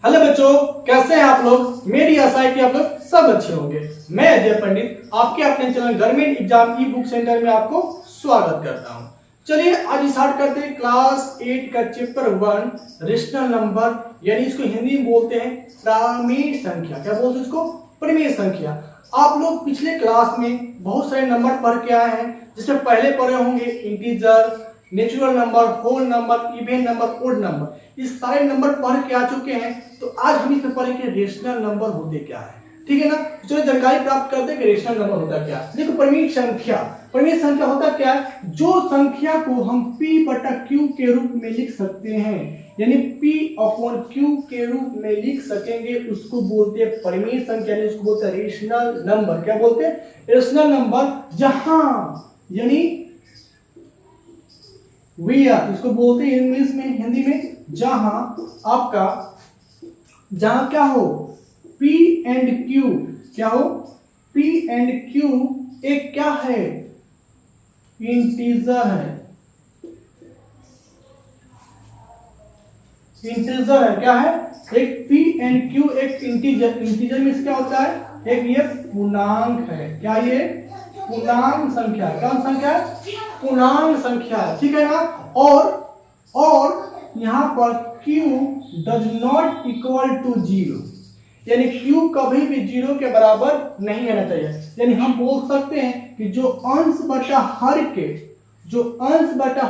Hello बच्चों, कैसे हैं आप लोग। मेरी आशा है कि आप लोग सब अच्छे होंगे। मैं अजय पंडित आपके अपने चैनल गवर्नमेंट एग्जाम ई बुक सेंटर में आपको स्वागत करता हूं। चलिए आज स्टार्ट करते हैं क्लास 8 का चैप्टर 1 रेशनल नंबर, यानी इसको हिंदी में बोलते हैं प्राइमेय संख्या। क्या बोलते हैं इसको? प्राइमेय संख्या। आप लोग पिछले क्लास में बहुत सारे नंबर पढ़ के आए हैं, जिसमें पहले पढ़े होंगे integer, natural number, whole number, even number, odd number. इस सारे नंबर पढ़ के आ चुके हैं। तो आज हम इसमें पढ़ेंगे रेशनल नंबर होते क्या है। ठीक है ना? चलो जानकारी प्राप्त करते हैं कि रेशनल नंबर होता क्या है। देखो प्राइमेय संख्या, प्राइमेय संख्या होता क्या है? जो संख्या को हम p बटा q के रूप में लिख सकते हैं, यानी p अपॉन q के रूप में लिख सकेंगे, उसको बोलते हैं प्राइमेय संख्या, यानी उसको बोलते हैं रेशनल नंबर। क्या बोलते हैं? Rational number. जहां यानी वेयर, इसको बोलते हैं इंग्लिश में, हिंदी में, जहां आपका जहां क्या हो P एंड Q, क्या हो P एंड Q एक क्या है? इंटीजर है। इंटीजर है। क्या है? एक P एंड Q एक इंटीजर। इंटीजर में क्या होता है? एक ये पूर्णांक है। क्या ये? पूर्णांक संख्या। कौन संख्या है? पूर्णांक संख्या। ठीक है ना? और यहां पर Q does not equal to 0, यानी Q कभी भी 0 के बराबर नहीं रहना चाहिए। यानी हम बोल सकते हैं कि जो अंश बटा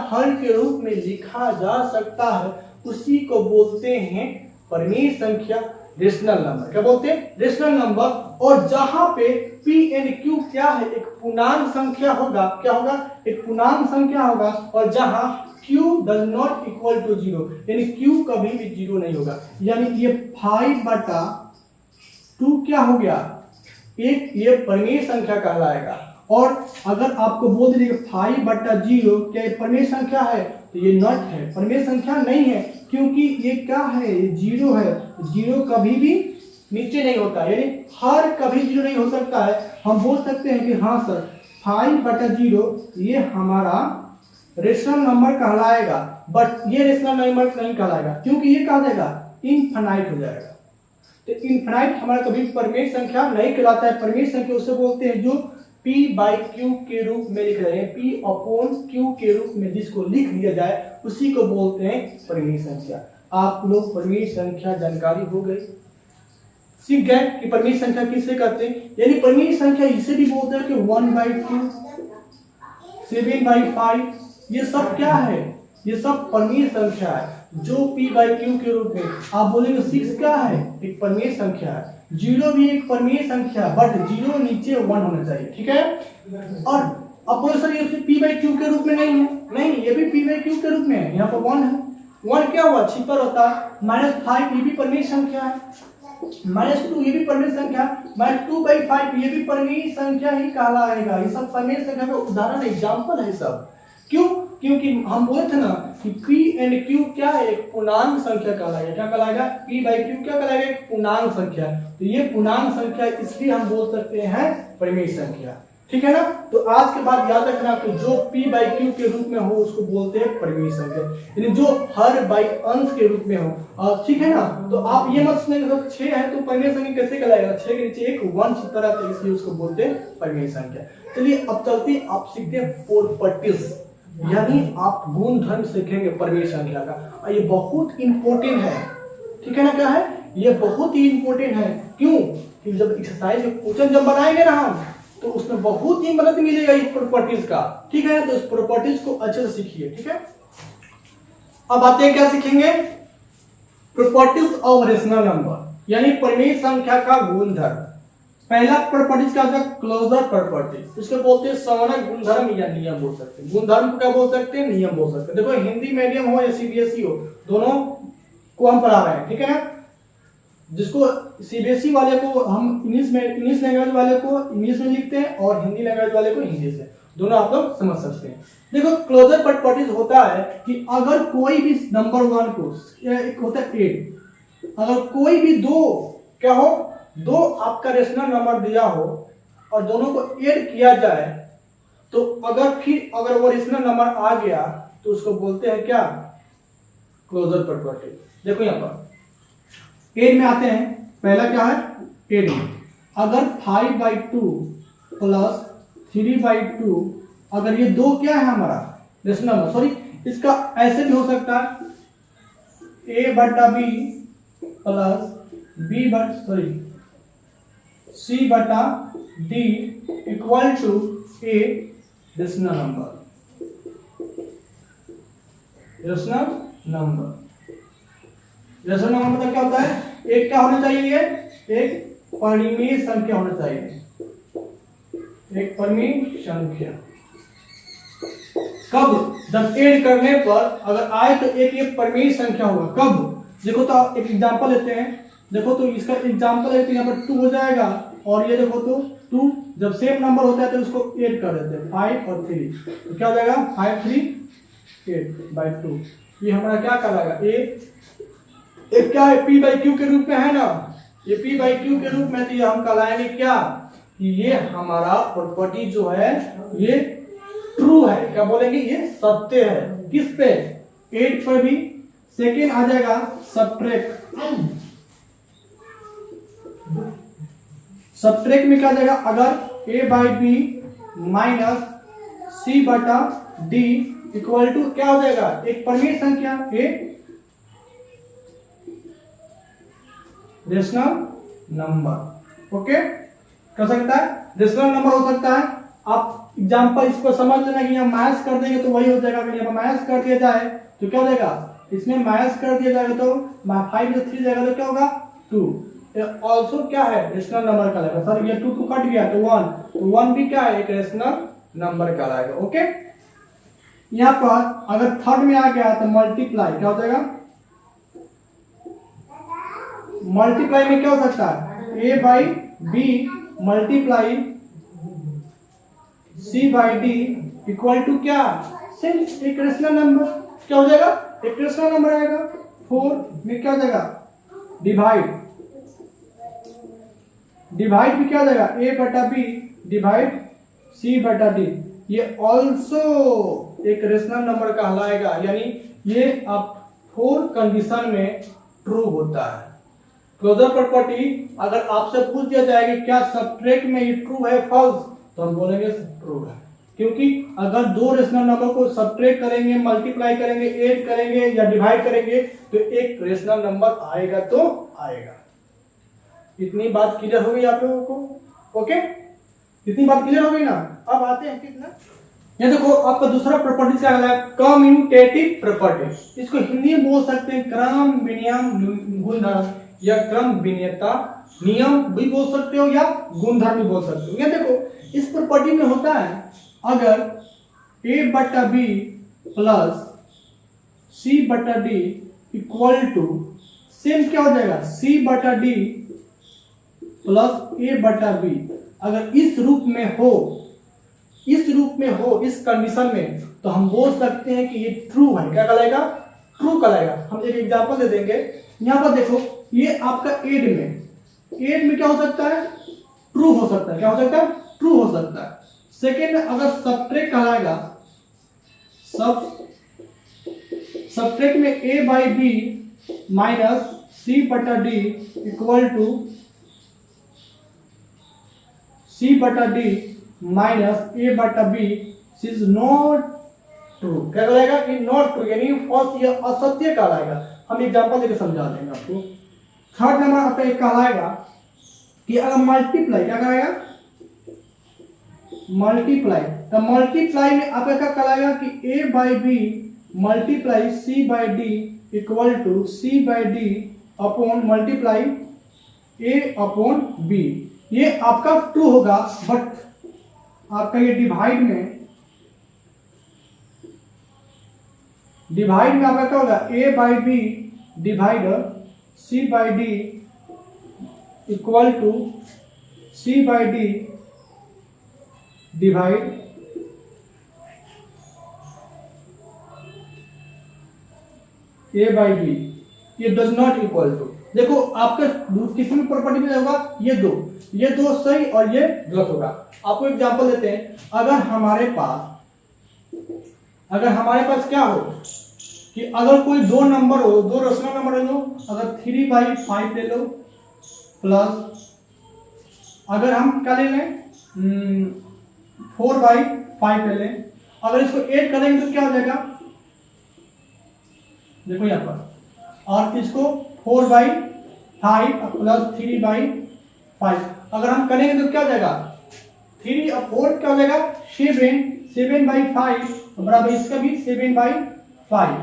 हर के रूप में लिखा जा सकता है, उसी को बोलते हैं प्राइमेय संख्या, रेशनल नंबर। क्या बोलते हैं? Rational number. और जहां पे P एंड Q क्या है? एक पूर्णांक संख्या होगा। क्या होगा? एक पूर्णांक संख्या होगा। और जहां Q does not equal to 0, यानी Q कभी भी 0 नहीं होगा। यानी ये 5 बटा 2 क्या हो गया? एक ये प्राइमेय संख्या कहलाएगा। और अगर आपको बोल दीजिए 5 बटा 0 क्या ये प्राइमेय संख्या है, तो ये नॉट है, प्राइमेय संख्या नहीं है, क्योंकि ये क्या है? ये 0 है। 0 कभी भी नीचे नहीं होता, यानी हर कभी 0 नहीं हो सकता है। हम बोल सकते हैं कि हाँ सर 5 बटा 0 ये हमारा रेशनल नंबर कहलाएगा। बट ये रेशनल नंबर नहीं कहलाएगा, क्योंकि ये कहा जाएगा इनफाइनाइट हो जाएगा। तो इनफाइनाइट हमारा कभी प्राइमेय संख्या नहीं कहलाता है। प्राइमेय संख्या उसे बोलते हैं जो p बाई q के रूप में लिख रहे हैं, p अपॉन q के रूप में जिसको लिख दिया जाए, उसी को बोलते हैं प्राइमेय संख्या। आप लोग प्राइमेय संख्या जानकारी हो गई, सीख गए कि प्राइमेय संख्या किसे कहते हैं। यानी प्राइमेय संख्या इसे भी बोलते हैं कि 1/2, 7/5, ये सब क्या है? ये सब प्राइमेय संख्या है, जो p बाई q के रूप में। आप बोलेंगे 6 क्या है? एक प्राइमेय संख्या है। 0 भी एक प्राइमेय संख्या, बट 0 नीचे 1 होना चाहिए। ठीक है? और अब बोले सर ये p बाई q के रूप में नहीं है। नहीं, ये भी p बाई q के रूप में है। यहाँ पर 1 है। 1 क्या हुआ? छिपर होता है। -5 ये भी प्राइमेय संख्या है। -2 ये भी प्राइमेय संख्या, -2/5 ये भी प्राइमेय संख्या ही कहलाएगा। ये सब प्राइमेय संख्या का उदाहरण, एग्जांपल है सब। क्यों? क्योंकि हम बोले थे ना कि P एंड Q क्या है? एक पूर्णांक संख्या कहलाएगा। क्या कहलाएगा? P बाई Q क्या कहलाएगा? एक पूर्णांक संख्या। तो ये पूर्णांक संख्या, इसलिए हम बोल सकते हैं प्राइमेय संख्या। ठीक है ना? तो आज के बाद याद रखना कि जो P बाई Q के रूप में हो उसको बोलते हैं प्राइमेय संख्या, यानी जो हर बाई अंश के रूप में हो। ठीक है ना? तो आप ये मत सुनेंगे 6 है तो प्राइमेय संख्या कैसे कहलाएगा? 6 के नीचे एक 1 छिपा रहता है, इसलिए उसको बोलते हैं प्राइमेय संख्या। चलिए अब चलते आप सीखते हैं प्रॉपर्टीज, यानी आप गुण धर्म सीखेंगे प्राइमेय संख्या का। और ये बहुत इंपॉर्टेंट है। ठीक है ना? क्या है? ये बहुत ही इंपॉर्टेंट है। क्यों? कि जब एक्सरसाइज क्वेश्चन जब बनाएंगे ना हम, तो उसमें बहुत ही मदद मिलेगा इस प्रॉपर्टीज का। ठीक है? तो इस प्रॉपर्टीज को अच्छे से सीखिए। ठीक है? अब आते हैं क्या सीखेंगे? प्रॉपर्टीज ऑफ रेशनल नंबर, यानी प्राइमेय संख्या का गुणधर्म। पहला प्रॉपर्टीज क्या होता है? Closure property. इसको बोलते हैं सवर्णक गुणधर्म या नियम बोल सकते हैं। गुणधर्म को क्या बोल सकते हैं? नियम बोल सकते हैं। देखो हिंदी मीडियम हो या सीबीएसई हो, दोनों को हम पढ़ा रहे हैं। ठीक है ना? जिसको सीबीएसई वाले को हम इंग्लिश लैंग्वेज वाले को इंग्लिश में लिखते हैं और हिंदी लैंग्वेज वाले को हिंदी से, दोनों आप लोग समझ सकते हैं। देखो क्लोजर प्रॉपर्टीज होता है कि अगर कोई भी नंबर 1 को, एक होता है 8, अगर कोई भी दो आपका रेशनल नंबर दिया हो और दोनों को ऐड किया जाए, तो अगर वो रेशनल नंबर आ गया तो उसको बोलते हैं क्या? Closure property. देखो यहाँ पर 8 में आते हैं। पहला क्या है 8 में अगर 5/2 प्लस 3/2 अगर ये दो क्या है हमारा रेशनल नंबर, सॉरी इसका ऐसे भी हो सकता है a बटा b प्लस b बटा सॉरी c बटा d equal to a rational number. Rational number rational number मतलब क्या होता है, एक क्या होना चाहिए, एक परिमेय संख्या होना चाहिए, एक परिमेय संख्या। कब, जब ऐड करने पर अगर आए तो एक ये परिमेय संख्या होगा। कब, देखो तो एक एग्जांपल लेते हैं, देखो तो इसका एग्जांपल है तो यहाँ पर 2 हो जाएगा और ये देखो तो 2 जब सेम नंबर होता है तो उसको ऐड कर देते हैं 5 और 3 तो क्या हो जाएगा 5 3 8/2। ये हमारा क्या कहलाएगा एक क्या है p/q के रूप में है ना, ये p/q के रूप में तो ये हम कहलाएंगे क्या कि ये हमारा प्रॉपर्टी जो है ये ट्रू है। क्या बोलेंगे, ये सत्य है। किस पे, 8 पर भी। सेकेंड आ जाएगा सब्ट्रैक्ट में क्या जाएगा, अगर a/b माइनस c बटा d इक्वल टू क्या हो जाएगा, एक परिमेय संख्या a रेशनल नंबर। ओके, कर सकता है रेशनल नंबर हो सकता है। आप एग्जांपल इसको समझ लेना कि यहाँ माइनस कर देंगे तो वही हो जाएगा। अगर यहाँ माइनस कर दिया जाए तो क्या हो जाएगा, इसमें माइनस कर दिया जाएगा तो 5 में 3 जाएगा तो क्या होगा 2। ऑल्सो क्या है रेशनल नंबर कहलाएगा। सर ये 2 कट गया तो 1, तो 1 भी क्या है एक रेशनल नंबर कहलाएगा। ओके, यहाँ पर अगर थर्ड में आ गया तो मल्टीप्लाई क्या हो जाएगा, मल्टीप्लाई में क्या हो सकता है a/b multiply c/d equal to क्या, सिर्फ एक रेशनल नंबर क्या हो जाएगा, एक रेशनल नंबर आएगा। 4 में क्या हो जाएगा डिवाइड भी क्या हो जाएगा a/b डिवाइड c/d। ये ऑल्सो एक रेशनल नंबर कहलाएगा, यानी ये आप 4 कंडीशन में ट्रू होता है। क्लोजर प्रॉपर्टी अगर आपसे पूछ दिया जाए कि क्या सब्ट्रैक्ट में ये ट्रू है फॉल्स, तो हम बोलेंगे ट्रू है, क्योंकि अगर दो रेशनल नंबर को सब्ट्रैक्ट करेंगे, मल्टीप्लाई करेंगे, ऐड करेंगे या डिवाइड करेंगे तो एक रेशनल नंबर आएगा तो आएगा। इतनी बात क्लियर हो गई आप लोगों को। ओके, इतनी बात क्लियर हो गई ना। अब आते हैं कितना, ये देखो आपका दूसरा प्रॉपर्टी क्या है, कम्यूटेटिव प्रॉपर्टी। इसको हिंदी में बोल सकते हैं क्रम विनियम गुणधर्म या क्रम विनियता नियम भी बोल सकते हो या गुणधर्म भी बोल सकते हो। ये देखो इस प्रॉपर्टी में होता है अगर a/b plus c/d equal to same क्या हो जाएगा c/d प्लस a/b, अगर इस रूप में हो, इस कंडीशन में, तो हम बोल सकते हैं कि ये ट्रू है। क्या कहलाएगा, ट्रू कहलाएगा। हम एक एग्जांपल दे देंगे। यहाँ पर देखो ये आपका ऐड में क्या हो सकता है, ट्रू हो सकता है। क्या हो सकता है, ट्रू हो सकता है। सेकेंड में अगर सब्ट्रैक्ट कहलाएगा, सब्ट्रैक्ट में a/b minus c/d equal to c/d minus a/b is not true. क्या कहलाएगा, कि नॉट ट्रू यानी फॉल्स या असत्य कहलाएगा। हम एग्जांपल देकर समझा देंगे आपको। थर्ड नंबर आपका एक कहलाएगा कि अगर मल्टीप्लाई, क्या कहलाएगा मल्टीप्लाई, तो मल्टीप्लाई में आपका क्या कहलाएगा कि a/b multiply c/d equal to c/d upon multiply a/b। ये आपका ट्रू होगा, बट आपका ये डिवाइड में आपका क्या होगा a/b divide c/d equal to c/d divide a/b। ये डज नॉट इक्वल टू, देखो आपका किसी भी प्रॉपर्टी में होगा ये दो सही और ये गलत होगा। आपको एग्जांपल देते हैं। अगर हमारे पास क्या हो कि अगर कोई दो नंबर हो, दो रेशनल नंबर ले लो, अगर 3/5 ले लो प्लस अगर हम क्या ले लें 4/5 ले लें, अगर इसको ऐड करेंगे तो क्या हो जाएगा, देखो यहाँ पर, और इसको 4/5 प्लस 3/5 अगर हम करेंगे तो क्या हो जाएगा, 3 और 4 क्या हो जाएगा 7/5 बराबर इसका भी 7/5।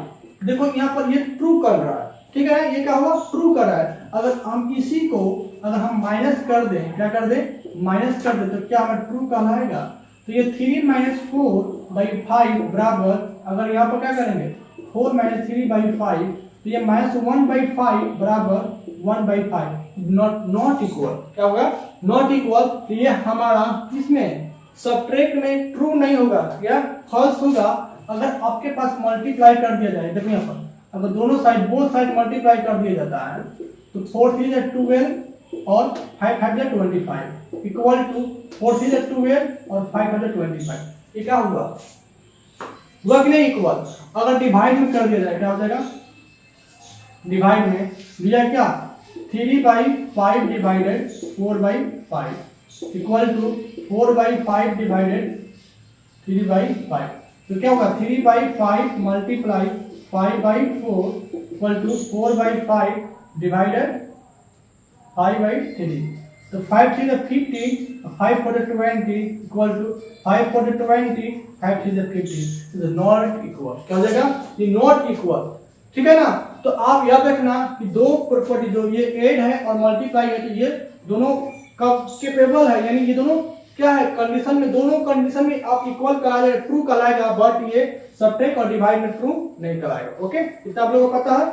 देखो यहाँ पर ये ट्रू कर रहा है, ठीक है, ये क्या हुआ ट्रू कर रहा है। अगर हम इसी को अगर हम माइनस कर दें, क्या कर दें माइनस कर दें, तो क्या हमें ट्रू कहलाएगा। तो ये 3 - 4/5 बराबर, अगर यहाँ पर क्या करेंगे 4 - 3/5, तो ये -1/5 बराबर 1/5 नॉट इक्वल, क्या होगा नॉट इक्वल। तो ये हमारा इसमें सबट्रैक्ट में ट्रू नहीं होगा, क्या फॉल्स होगा। अगर आपके पास मल्टीप्लाई कर दिया जाए, देखो यहाँ पर अगर दोनों साइड बोथ साइड मल्टीप्लाई कर दिया जाता है तो 4 × 3 = 12 और 5 × 5 = 25 इक्वल टू 4 × 3 = 12 और 5 × 5 = 25। ये क्या हुआ कि नहीं इक्वल। अगर डिवाइड में कर दिया जाए क्या हो जाएगा, डिवाइड में दिया क्या 3/5 डिवाइडेड 4/5 इक्वल टू 4/5 डिवाइडेड 3/5। तो क्या होगा 3/5 मल्टीप्लाई 5/4 इक्वल टू 4/5 डिवाइडेड 5/3। तो 5 × 3 = 50, 5 × 4 = 20 इक्वल टू 5 × 4 = 20, 5 × 3 = 50। नॉट इक्वल, क्या हो जाएगा ये नॉट इक्वल, ठीक है ना। तो आप याद रखना कि दो प्रॉपर्टी जो ये ऐड है और मल्टीप्लाई है, तो ये दोनों कब केपेबल है, यानी ये दोनों क्या है कंडीशन में, दोनों कंडीशन में आप इक्वल कराएगा ट्रू कराएगा, बट ये सबट्रैक्ट और डिवाइड में ट्रू नहीं कराएगा। ओके, इतना आप लोगों को पता है।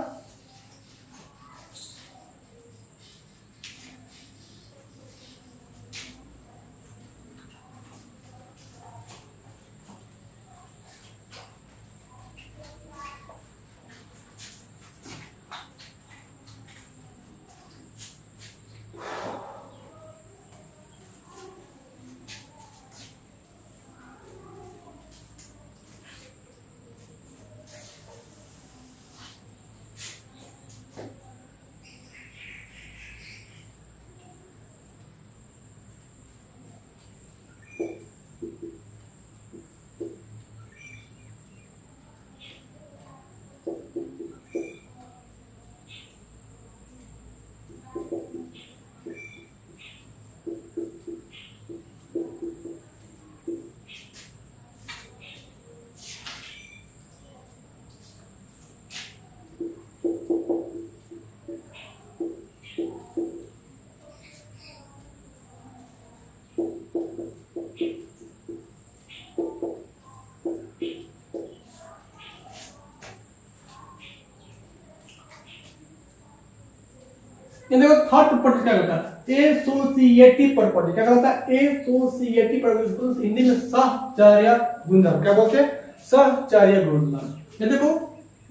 ये देखो थर्ड प्रॉपर्टी क्या कहता है एसोसिएटिव प्रॉपर्टी, क्या कहता है एसोसिएटिव प्रॉपर्टी, हिंदी में सहचर्य गुणधर्म, क्या बोलते हैं सहचर्य गुणधर्म। ये देखो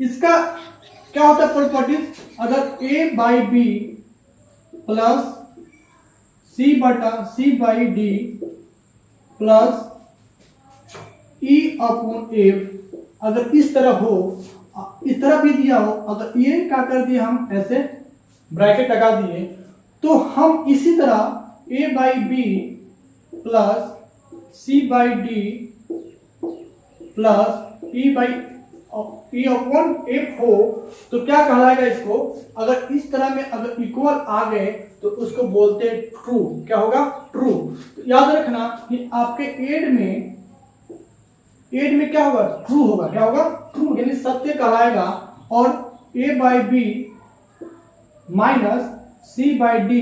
इसका क्या होता है प्रॉपर्टीज, अगर a/b plus c/d plus e/f अगर इस तरह हो, इस तरह भी दिया हो, अगर ये क्या कर दिया हम ऐसे ब्रैकेट लगा दिए, तो हम इसी तरह a/b plus c/d plus e/f हो तो क्या कहलाएगा इसको। अगर इस तरह में अगर इक्वल आ गए तो उसको बोलते हैं ट्रू, क्या होगा ट्रू। तो याद रखना कि आपके एड में क्या होगा ट्रू होगा, क्या होगा ट्रू, यानी सत्य कहलाएगा। और a/b minus c/d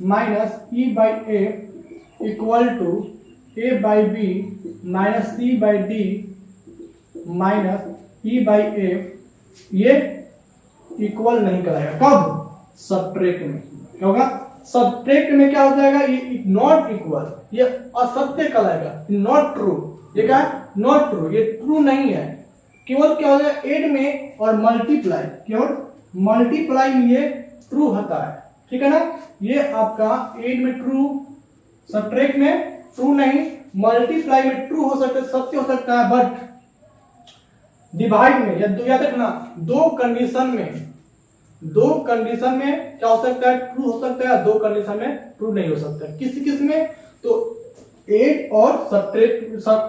minus e/f equal to a/b minus c/d minus e/f, ये इक्वल नहीं कराएगा। कब सबट्रैक्ट में, क्या होगा सबट्रैक्ट में क्या हो जाएगा ये नॉट इक्वल, ये असत्य कहलाएगा, नॉट ट्रू। ये क्या है नॉट ट्रू, ये ट्रू नहीं है। केवल क्या हो जाएगा एड में और मल्टीप्लाई, केवल मल्टीप्लाई में ये ट्रू होता है, ठीक है ना। ये आपका एड में ट्रू, सबट्रैक्ट में ट्रू नहीं, मल्टीप्लाई में ट्रू हो सकता है, सत्य हो सकता है, बट डिवाइड में याद रखना, दो कंडीशन में क्या हो सकता है, ट्रू हो सकता है, दो कंडीशन में ट्रू नहीं हो सकता। किस में, तो एड और सब्ट्रैक्ट,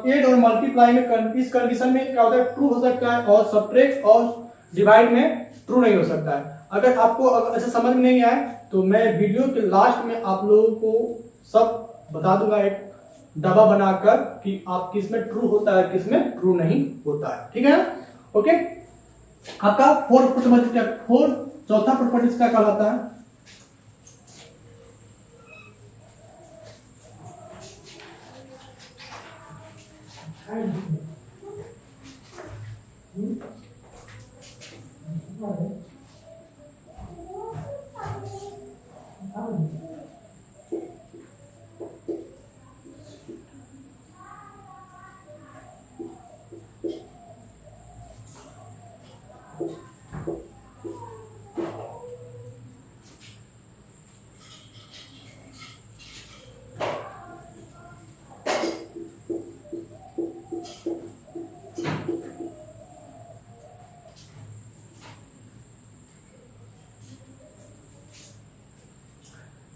एड और मल्टीप्लाई में इस कंडीशन में क्या होता है, ट्रू हो सकता है, और सब्ट्रैक्ट और डिवाइड में ट्रू नहीं हो सकता है। अगर आपको अच्छा समझ में नहीं आए तो मैं वीडियो के लास्ट में आप लोगों को सब बता दूंगा, एक डब्बा बनाकर कि आप किस में ट्रू होता है, किस में ट्रू नहीं होता है। ठीक है ना, ओके। आपका चौथा प्रॉपर्टीज क्या कहलाता है,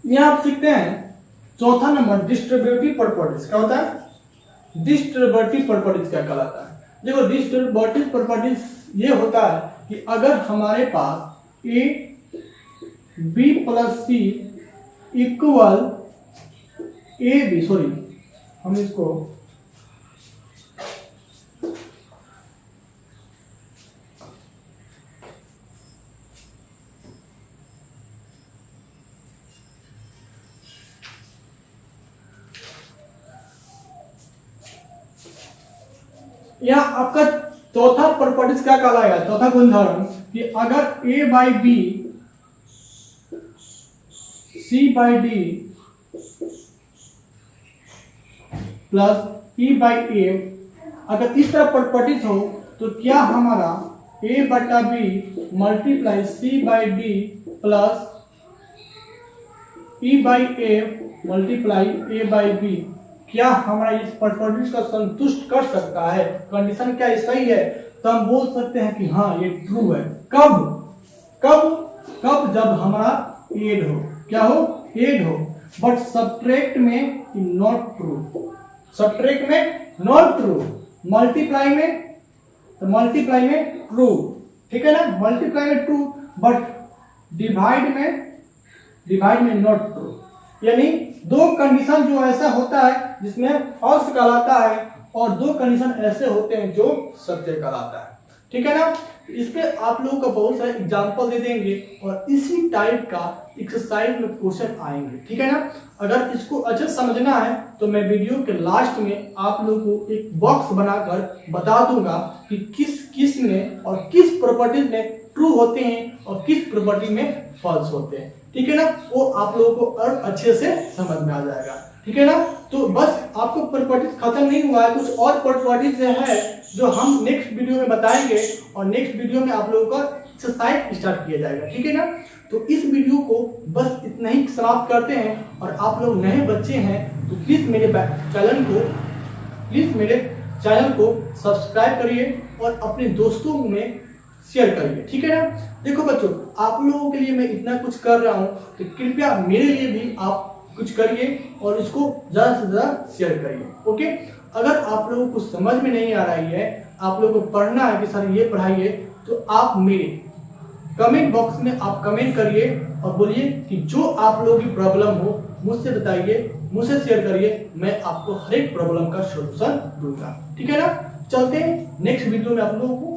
यहां आप सीखते हैं चौथा नंबर डिस्ट्रीब्यूटिव प्रॉपर्टीज। क्या होता है, डिस्ट्रीब्यूटिव प्रॉपर्टीज क्या कहलाता है। देखो डिस्ट्रीब्यूटिव प्रॉपर्टीज ये होता है कि अगर हमारे पास A B plus C equal A B, sorry हम इसको यहाँ आपका चौथा प्रॉपर्टीज क्या कहलाएगा, चौथा गुणधर्म कि अगर A by B C by D plus E by A, अगर इस तरह प्रॉपर्टीज हो तो क्या हमारा ए बटा B multiply C by D plus E by A multiply A by B, क्या हमारा इस प्रॉपर्टीज को संतुष्ट कर सकता है, कंडीशन क्या ये सही है, तो हम बोल सकते हैं कि हाँ ये ट्रू है। कब कब कब जब हमारा एड हो, क्या हो, एड हो, बट सब्ट्रैक्ट में नॉट ट्रू, सब्ट्रैक्ट में नॉट ट्रू, मल्टीप्लाई में, तो मल्टीप्लाई में ट्रू, ठीक है ना, मल्टीप्लाई में ट्रू, बट डिवाइड में नॉट ट्रू। यानी दो कंडीशन जो ऐसा होता है जिसमें फॉल्स कहलाता है, और दो कंडीशन ऐसे होते हैं जो सत्य कहलाता है। ठीक है ना, इस पे आप लोगों को बहुत सारे एग्जांपल दे देंगे और इसी टाइप का एक्सरसाइज में क्वेश्चन आएंगे। ठीक है ना, अगर इसको अच्छे समझना है तो मैं वीडियो के लास्ट में आप लोगों को एक बॉक्स बनाकर बता दूंगा कि किस किस में और किस प्रॉपर्टीज में ट्रू होते हैं और किस प्रॉपर्टी में फॉल्स होते हैं। ठीक है ना, वो आप लोगों को और अच्छे से समझ में आ जाएगा। ठीक है ना, तो बस आपको प्रॉपर्टीज खत्म नहीं हुआ है, कुछ और प्रॉपर्टीज है जो हम नेक्स्ट वीडियो में बताएंगे, और नेक्स्ट वीडियो में आप लोगों का एक्सरसाइज स्टार्ट किया जाएगा। ठीक है ना, तो इस वीडियो को बस इतना ही समाप्त करते हैं, और आप लोग नए बच्चे हैं तो प्लीज मेरे चैनल को सब्सक्राइब करिए और अपने दोस्तों में शेयर करिए। ठीक है ना, देखो बच्चों, आप लोगों के लिए मैं इतना कुछ कर रहा हूं तो कृपया मेरे लिए भी आप कुछ करिए और इसको ज्यादा से ज्यादा शेयर करिए। ओके, अगर आप लोगों को समझ में नहीं आ रही है, आप लोगों को पढ़ना है कि सर ये पढ़ाइए, तो आप मेरे कमेंट बॉक्स में आप कमेंट करिए और बोलिए कि जो आप लोगों की प्रॉब्लम हो मुझसे बताइए, मुझसे शेयर करिए, मैं आपको हर एक प्रॉब्लम का सॉल्यूशन दूंगा। ठीक है ना, चलते हैं नेक्स्ट वीडियो में आप लोगों को।